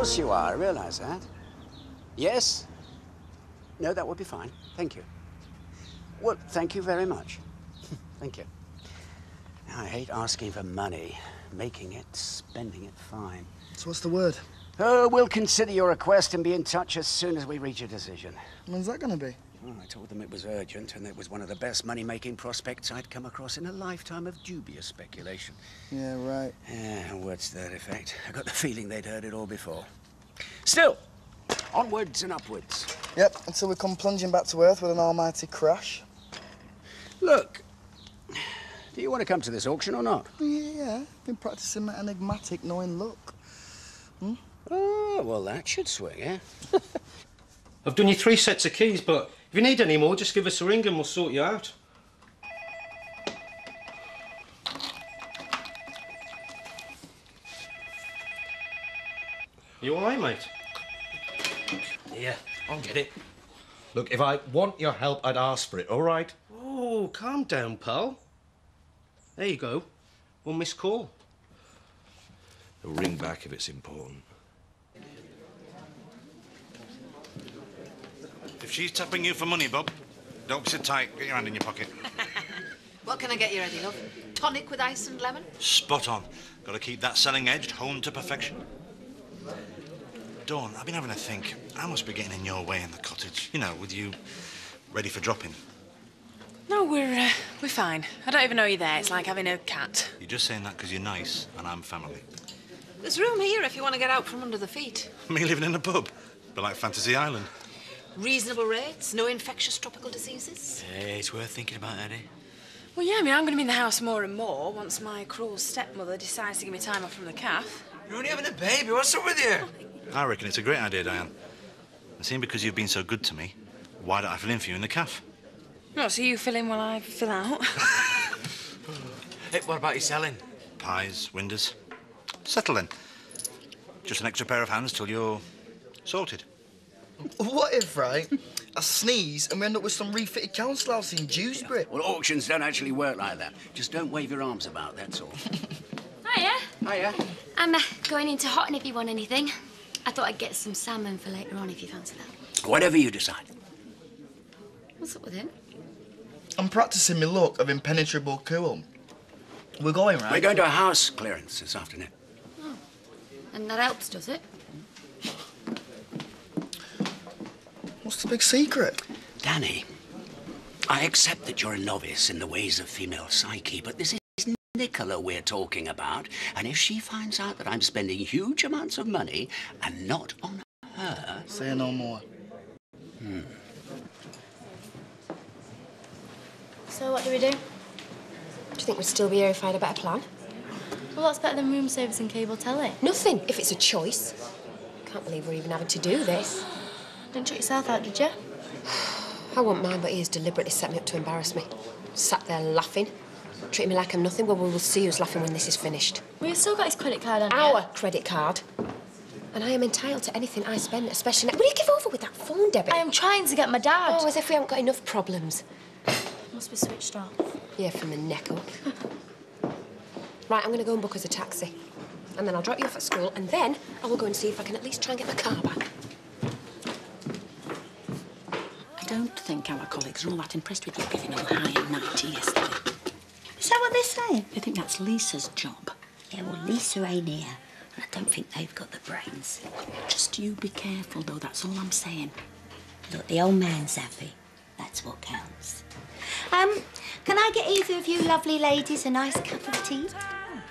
course you are. I realise that. Yes? No, that would be fine. Thank you. Well, thank you very much. Thank you. I hate asking for money. Making it, spending it, fine. So what's the word? Oh, we'll consider your request and be in touch as soon as we reach a decision. When's that going to be? Well, I told them it was urgent and it was one of the best money-making prospects I'd come across in a lifetime of dubious speculation. Yeah, right. Yeah, words to that effect. I got the feeling they'd heard it all before. Still, onwards and upwards. Yep, until we come plunging back to Earth with an almighty crash. Look, do you want to come to this auction or not? Yeah. Been practicing my enigmatic knowing look. Hmm? Oh, well, that should swing, eh? I've done you 3 sets of keys, but if you need any more, just give us a ring and we'll sort you out. You all right, mate? Yeah, I'll get it. Look, if I want your help, I'd ask for it, all right? Oh, calm down, pal. There you go. 1 missed call. I'll ring back if it's important. If she's tapping you for money, Bob, don't be so tight. Get your hand in your pocket. What can I get you ready, love? Tonic with ice and lemon? Spot on. Got to keep that selling edge honed to perfection. Dawn, I've been having a think. I must be getting in your way in the cottage. You know, with you ready for dropping. No, we're fine. I don't even know you're there. It's like having a cat. You're just saying that because you're nice and I'm family. There's room here if you want to get out from under the feet. Me living in a pub. But like Fantasy Island. Reasonable rates, no infectious tropical diseases. Hey, it's worth thinking about, Eddie. Well, yeah, I mean, I'm going to be in the house more and more once my cruel stepmother decides to give me time off from the calf. You're only having a baby. What's up with you? I reckon it's a great idea, Diane. And seeing because you've been so good to me, why don't I fill in for you in the calf? Oh, so you fill in while I fill out? Hey, what about you selling? Pies, windows. Settle in. Just an extra pair of hands till you're sorted. What if, right, I sneeze and we end up with some refitted council house in Dewsbury? Well, auctions don't actually work like that. Just don't wave your arms about, that's all. Hiya. Hiya. I'm going into Hotton if you want anything. I thought I'd get some salmon for later on if you fancy that. Whatever you decide. What's up with him? I'm practicing my luck of impenetrable cool. We're going, right? We're going to a house clearance this afternoon. Oh. And that helps, does it? What's the big secret? Danny, I accept that you're a novice in the ways of female psyche, but this is Nicola we're talking about. And if she finds out that I'm spending huge amounts of money and not on her... Say no more. So what do we do? Do you think we'd still be here if I had a better plan? Well, what's better than room service and cable telly? Nothing, if it's a choice. Can't believe we're even having to do this. Didn't shut yourself out, did you? I won't mind, but he has deliberately set me up to embarrass me. Sat there laughing, treating me like I'm nothing. Well, we'll see who's laughing when this is finished. Well, you've still got his credit card on Our credit card. And I am entitled to anything I spend, especially now. Will you give over with that phone, Debbie? I am trying to get my dad. Oh, as if we haven't got enough problems. Must be switched off. Yeah, from the neck up. Right, I'm going to go and book us a taxi. And then I'll drop you off at school, and then I will go and see if I can at least try and get my car back. I don't think our colleagues are all that impressed with you giving them high and 90 yesterday. Is that what they're saying? They think that's Lisa's job. Yeah, well, Lisa ain't here. And I don't think they've got the brains. Just you be careful, though, that's all I'm saying. Look, the old man's happy. That's what counts. Can I get either of you lovely ladies a nice cup of tea?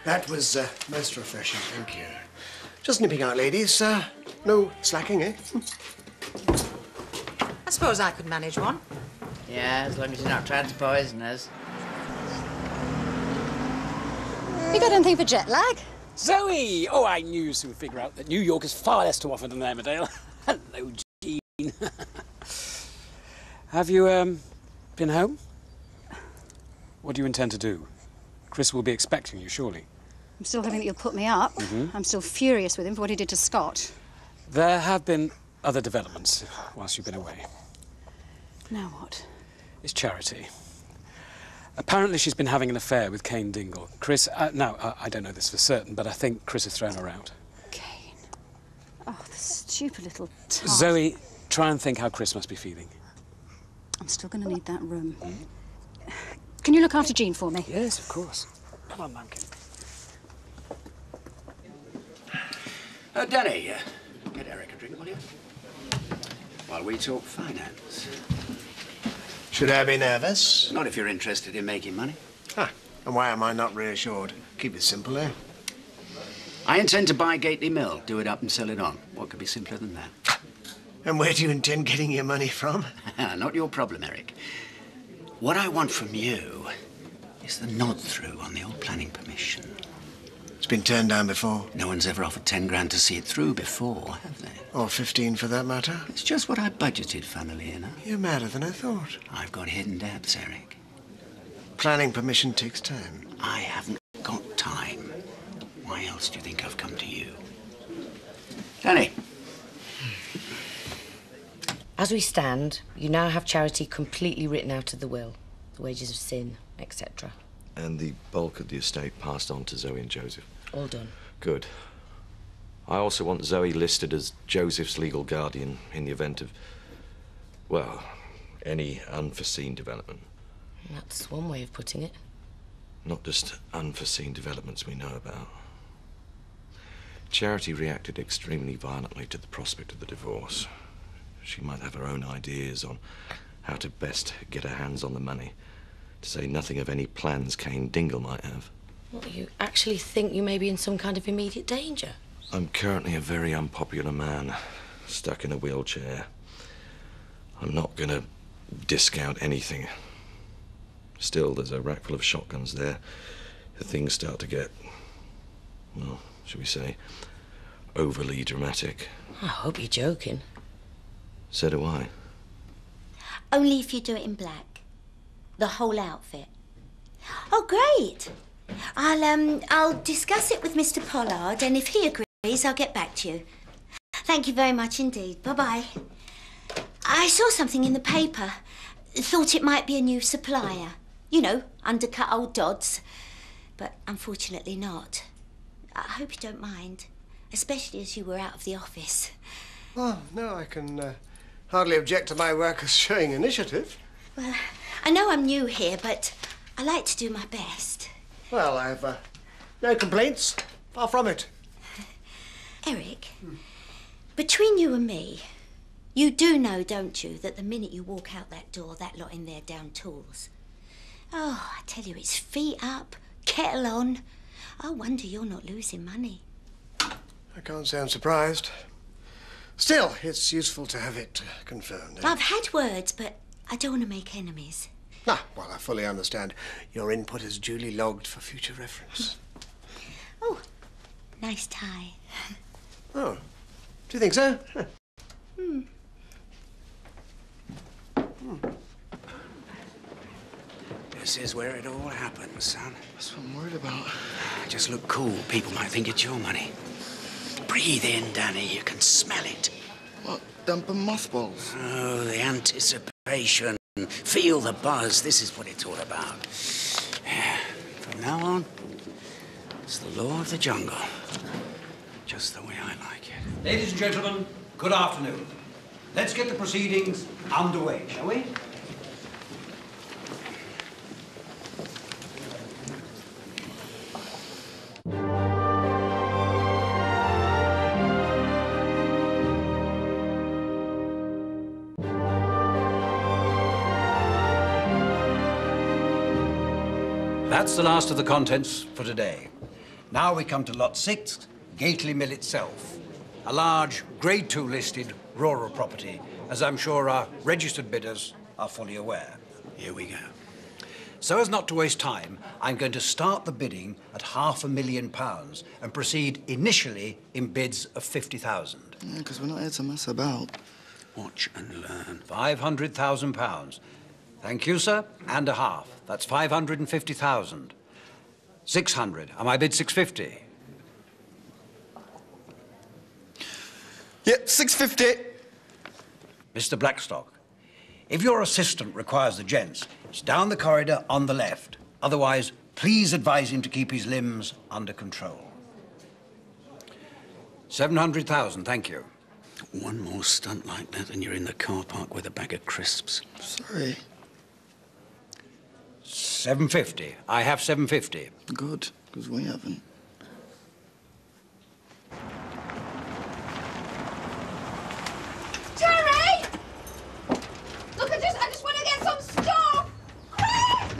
That was most refreshing, thank you. Just nipping out, ladies. No slacking, eh? I suppose I could manage one. Yeah, as long as you're not trying to poison us. You got anything for jet lag? Zoe! Oh, I knew you would figure out that New York is far less to offer than Emmerdale. Hello, Jean. Have you, been home? What do you intend to do? Chris will be expecting you, surely. I'm still hoping that you'll put me up. I'm still furious with him for what he did to Scott. There have been other developments whilst you've been away. Now what? It's Charity. Apparently she's been having an affair with Kane Dingle. Chris, I don't know this for certain, but I think Chris has thrown her out. Kane. Oh, the stupid little tart. Zoe, try and think how Chris must be feeling. I'm still going to need that room. Can you look after Jean for me? Yes, of course. Come on, Mankin. Danny, get Eric a drink, will you? While we talk finance. Should I be nervous? Not if you're interested in making money. Ah, and why am I not reassured? Keep it simple, eh? I intend to buy Gately Mill, do it up and sell it on. What could be simpler than that? And where do you intend getting your money from? Not your problem, Eric. What I want from you is the nod through on the old planning permission. It's been turned down before. No one's ever offered 10 grand to see it through before, have they? Or 15 for that matter. It's just what I budgeted, funnily enough. You're madder than I thought. I've got hidden debts, Eric. Planning permission takes time. I haven't got time. Why else do you think I've come to you? Danny. As we stand, you now have charity completely written out of the will, the wages of sin, etc. And the bulk of the estate passed on to Zoe and Joseph. All done. Good. I also want Zoe listed as Joseph's legal guardian in the event of, well, any unforeseen development. That's one way of putting it. Not just unforeseen developments we know about. Charity reacted extremely violently to the prospect of the divorce. She might have her own ideas on how to best get her hands on the money, to say nothing of any plans Cain Dingle might have. What, you actually think you may be in some kind of immediate danger? I'm currently a very unpopular man, stuck in a wheelchair. I'm not gonna discount anything. Still, there's a rack full of shotguns there. If things start to get, well, shall we say, overly dramatic. I hope you're joking. So do I. Only if you do it in black. The whole outfit. Oh, great. I'll discuss it with Mr. Pollard, and if he agrees, I'll get back to you. Thank you very much indeed. Bye-bye. I saw something in the paper. Thought it might be a new supplier. You know, undercut old Dodds. But unfortunately not. I hope you don't mind, especially as you were out of the office. Well, no, I can hardly object to my workers showing initiative. Well, I know I'm new here, but I like to do my best. Well, I've no complaints. Far from it. Eric, between you and me, you do know, don't you, that the minute you walk out that door, that lot in there down tools. Oh, I tell you, it's feet up, kettle on. I wonder you're not losing money. I can't say I'm surprised. Still, it's useful to have it confirmed. I've had words, but I don't want to make enemies. Ah, well, I fully understand. Your input is duly logged for future reference. Oh, nice tie. Oh, do you think so? Hmm. This is where it all happens, son. That's what I'm worried about. Just look cool. People might think it's your money. Breathe in, Danny. You can smell it. What, dumping mothballs? Oh, the anticipation. Feel the buzz. This is what it's all about. From now on, it's the law of the jungle. Just the way I like it. Ladies and gentlemen, good afternoon. Let's get the proceedings underway, shall we? That's the last of the contents for today. Now we come to Lot 6, Gately Mill itself. A large, Grade 2 listed rural property, as I'm sure our registered bidders are fully aware. Here we go. So as not to waste time, I'm going to start the bidding at £500,000 and proceed initially in bids of 50,000. Yeah, because we're not here to mess about. Watch and learn. £500,000. Thank you, sir. And a half. That's 550,000. 600. Am I bid 650? Yep, 650. Mr. Blackstock, if your assistant requires the gents, it's down the corridor on the left. Otherwise, please advise him to keep his limbs under control. 700,000, thank you. One more stunt like that and you're in the car park with a bag of crisps. Sorry. 750. I have 750. Good, because we haven't. Jerry! Look, I just want to get some stuff! Quick!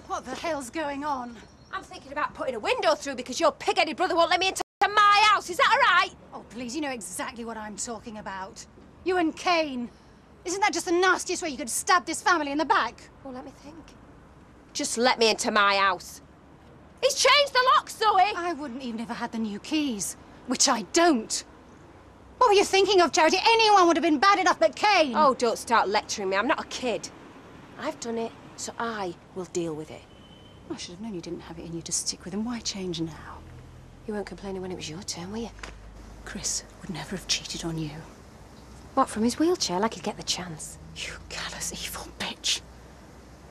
What the hell's going on? I'm thinking about putting a window through because your pig-headed brother won't let me into my house. Is that all right? Oh, please, you know exactly what I'm talking about. You and Kane. Isn't that just the nastiest way you could stab this family in the back? Well, let me think. Just let me into my house. He's changed the lock, Zoe! I wouldn't even if I had the new keys, which I don't. What were you thinking of, Charity? Anyone would have been bad enough but Kane. Oh, don't start lecturing me. I'm not a kid. I've done it, so I will deal with it. I should have known you didn't have it in you to stick with him. Why change now? You weren't complaining when it was your turn, were you? Chris would never have cheated on you. What, from his wheelchair, like he'd get the chance? You callous, evil bitch.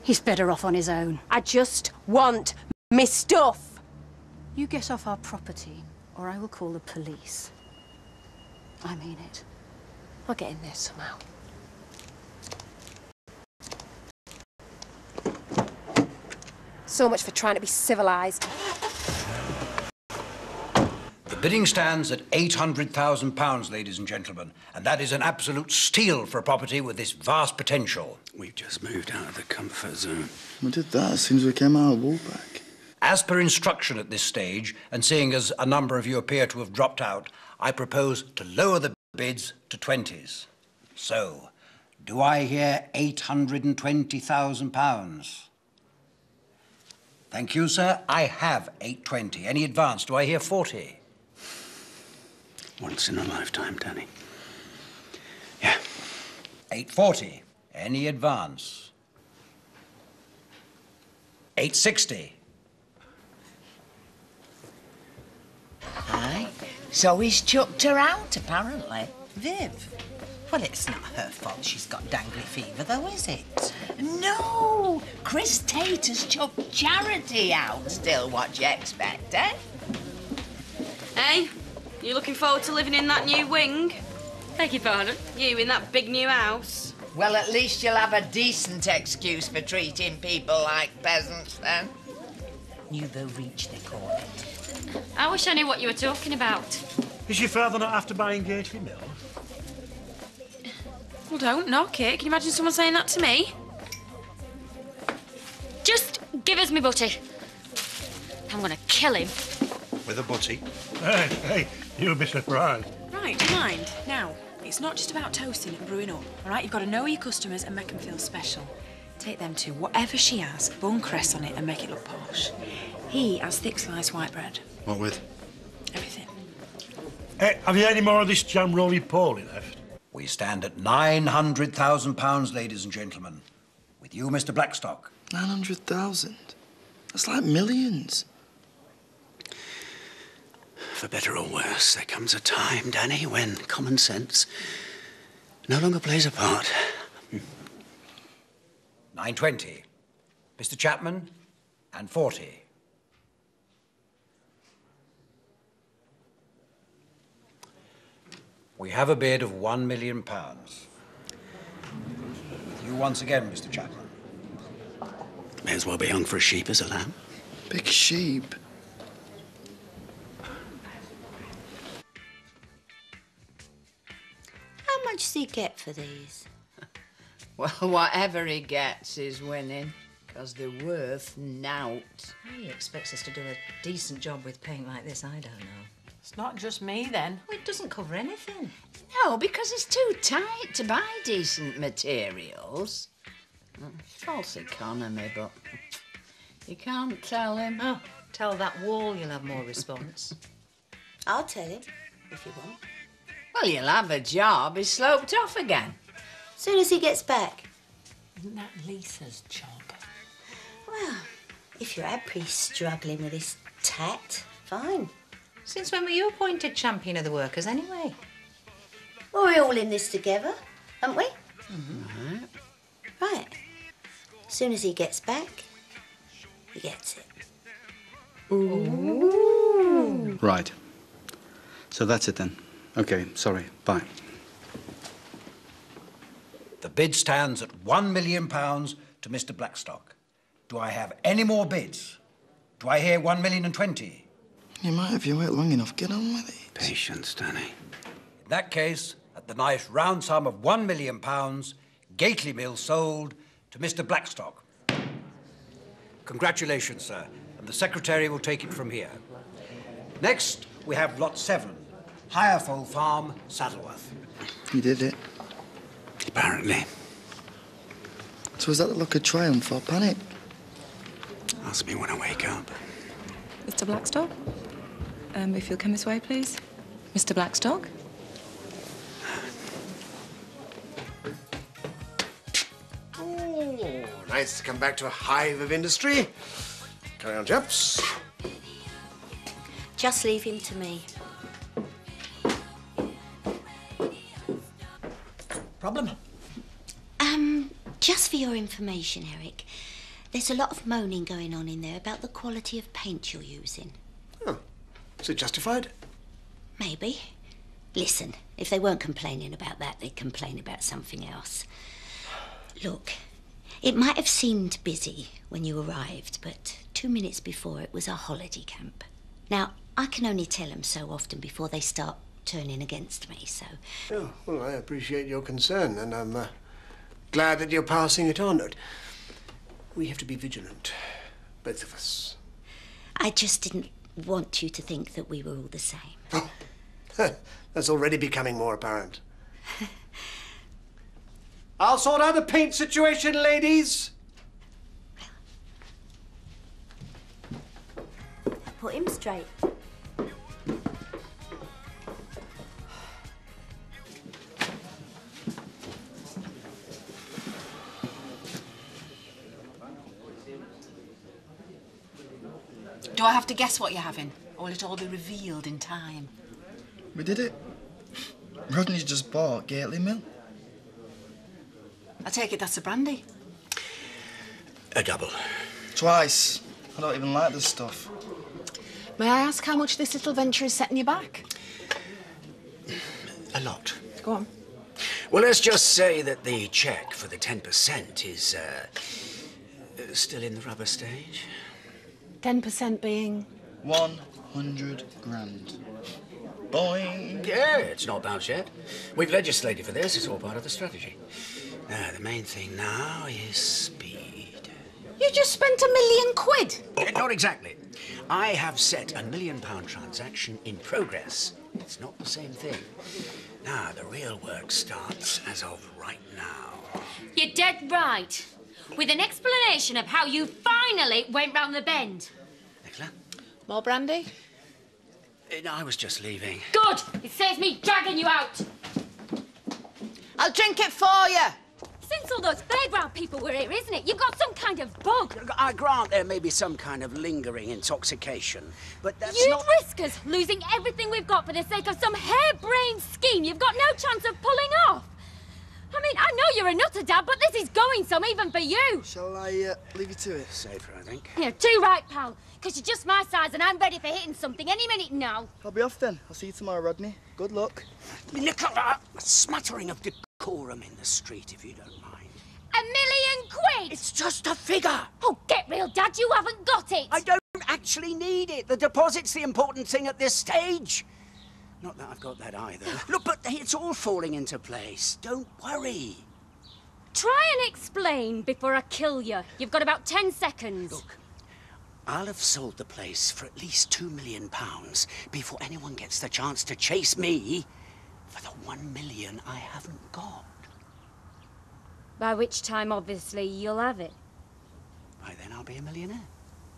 He's better off on his own. I just want me stuff. You get off our property, or I will call the police. I mean it. I'll get in there somehow. So much for trying to be civilised. The bidding stands at £800,000, ladies and gentlemen, and that is an absolute steal for a property with this vast potential. We've just moved out of the comfort zone. We did that as soon as we came out of Woolpack. As per instruction at this stage, and seeing as a number of you appear to have dropped out, I propose to lower the bids to 20s. So, do I hear £820,000? Thank you, sir. I have 820. Any advance? Do I hear 40? Once in a lifetime, Danny. 840. Any advance? 860. Aye. So he's chucked her out, apparently. Viv. Well, it's not her fault she's got dangly fever, though, is it? No! Chris Tate has chucked Charity out. Still, what do you expect, eh? Hey, you looking forward to living in that new wing? Beg your pardon? You in that big new house? Well, at least you'll have a decent excuse for treating people like peasants, then. Nouveau riche, they call it. I wish I knew what you were talking about. Is your father not after buying engaged for Mill? Well, don't knock it. Can you imagine someone saying that to me? Just give us me butty. I'm gonna kill him. With a butty? Hey, you'll be surprised. Right, do you mind? Now, it's not just about toasting and brewing up, all right? You've got to know your customers and make them feel special. Take them to whatever she has, bone cress on it and make it look posh. He has thick sliced white bread. What with? Everything. Hey, have you any more of this jam roly-poly left? We stand at £900,000, ladies and gentlemen. With you, Mr. Blackstock. 900,000? That's like millions. For better or worse, there comes a time, Danny, when common sense no longer plays a part. 920. Mr. Chapman, and 40. We have a bid of £1 million. With you once again, Mr. Chapman. May as well be hung for a sheep as a lamb. Big sheep. How much does he get for these? Well, whatever he gets is winning, because they're worth nout. He expects us to do a decent job with paint like this, I don't know. It's not just me, then. Well, it doesn't cover anything. No, because it's too tight to buy decent materials. False economy, but you can't tell him. Oh, tell that wall you'll have more response. I'll tell him, if you want. Well, you'll have a job. He's sloped off again. Soon as he gets back. Isn't that Lisa's job? Well, if you're happy struggling with this tat, fine. Since when were you appointed champion of the workers, anyway? Well, we're all in this together, aren't we? Mm-hmm. Right. As soon as he gets back, he gets it. Right. So that's it then. Okay, sorry. Bye. The bid stands at £1 million to Mr. Blackstock. Do I have any more bids? Do I hear 1,020,000? You might if you wait long enough. Get on with it. Patience, Danny. In that case, at the nice round sum of £1 million, Gately Mill sold to Mr. Blackstock. Congratulations, sir, and the secretary will take it from here. Next, we have Lot 7, Hirefold Farm, Saddleworth. You did it. Apparently. So is that the look of triumph or panic? Ask me when I wake up. Mr. Blackstock? If you'll come this way, please. Mr. Blackstock? Oh, nice to come back to a hive of industry. Carry on, chaps. Just leave him to me. Problem? Just for your information, Eric, there's a lot of moaning going on in there about the quality of paint you're using. Oh, is it justified? Maybe. Listen, if they weren't complaining about that, they'd complain about something else. Look, it might have seemed busy when you arrived, but 2 minutes before it was a holiday camp. Now, I can only tell them so often before they start turning against me, so... Oh, well, I appreciate your concern, and I'm glad that you're passing it on. We have to be vigilant, both of us. I just didn't want you to think that we were all the same. Oh, that's already becoming more apparent. I'll sort out the paint situation, ladies. Put him straight. Do I have to guess what you're having? Or will it all be revealed in time? We did it. Rodney's just bought Gately Mill. I take it that's a brandy. A double. Twice. I don't even like this stuff. May I ask how much this little venture is setting you back? A lot. Go on. Well, let's just say that the cheque for the 10% is still in the rubber stage. 10% being? 100 grand. Boing. Yeah, it's not bounced yet. We've legislated for this. It's all part of the strategy. The main thing now is speed. You just spent £1 million. Not exactly. I have set £1 million transaction in progress. It's not the same thing. Now, the real work starts as of right now. You're dead right. With an explanation of how you finally went round the bend. Nicola? More brandy? No, I was just leaving. Good! It saves me dragging you out. I'll drink it for you. Since all those fairground people were here, isn't it? You've got some kind of bug. I grant there may be some kind of lingering intoxication, but that's You'd not... risk us losing everything we've got for the sake of some harebrained scheme you've got no chance of pulling off. I mean, I know you're a nutter, Dad, but this is going some even for you. Shall I leave you to it? Safer, I think. You're too right, pal. Because you're just my size and I'm ready for hitting something any minute now. I'll be off then. I'll see you tomorrow, Rodney. Good luck. Nicola, a smattering of decorum in the street, if you don't mind. £1 million? It's just a figure. Oh, get real, Dad. You haven't got it. I don't actually need it. The deposit's the important thing at this stage. Not that I've got that either. Look, but it's all falling into place. Don't worry. Try and explain before I kill you. You've got about 10 seconds. Look, I'll have sold the place for at least £2 million before anyone gets the chance to chase me for the £1 million I haven't got. By which time, obviously, you'll have it. By then I'll be a millionaire.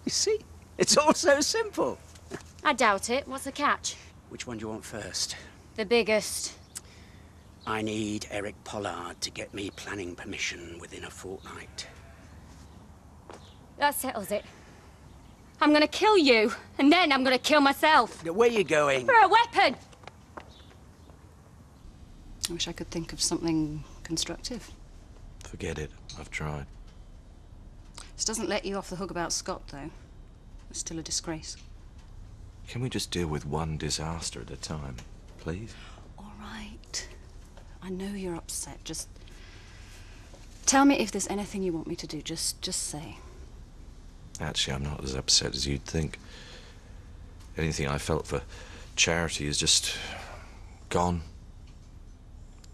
You see, it's all so simple. I doubt it. What's the catch? Which one do you want first? The biggest. I need Eric Pollard to get me planning permission within a fortnight. That settles it. I'm gonna kill you, and then I'm gonna kill myself. Where are you going? For a weapon! I wish I could think of something constructive. Forget it. I've tried. This doesn't let you off the hook about Scott, though. It's still a disgrace. Can we just deal with one disaster at a time, please? All right. I know you're upset. Just tell me if there's anything you want me to do. Just say. Actually, I'm not as upset as you'd think. Anything I felt for Charity is just gone.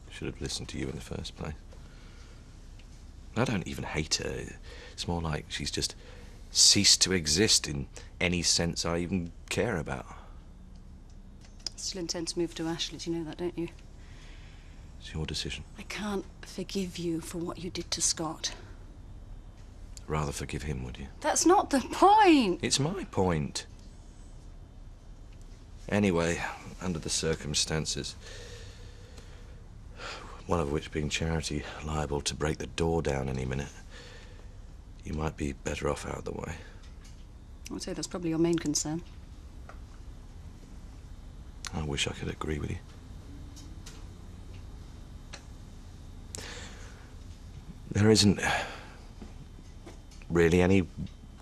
Should have listened to you in the first place. I don't even hate her. It's more like she's just ceased to exist in any sense I even care about. Still intend to move to Ashlet, you know that, don't you? It's your decision. I can't forgive you for what you did to Scott. Rather forgive him, would you? That's not the point! It's my point. Anyway, under the circumstances, one of which being Charity liable to break the door down any minute, you might be better off out of the way. I would say that's probably your main concern. I wish I could agree with you. There isn't really any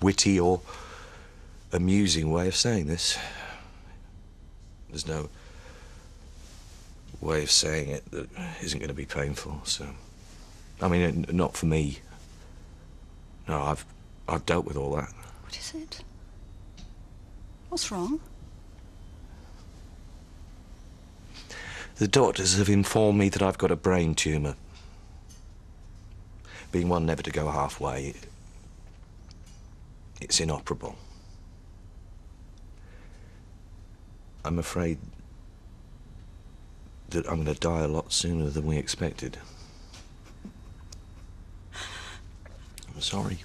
witty or amusing way of saying this. There's no way of saying it that isn't going to be painful, so... I mean, not for me. No, I've dealt with all that. What is it? What's wrong? The doctors have informed me that I've got a brain tumour. Being one never to go halfway, it's inoperable. I'm afraid that I'm going to die a lot sooner than we expected. I'm sorry.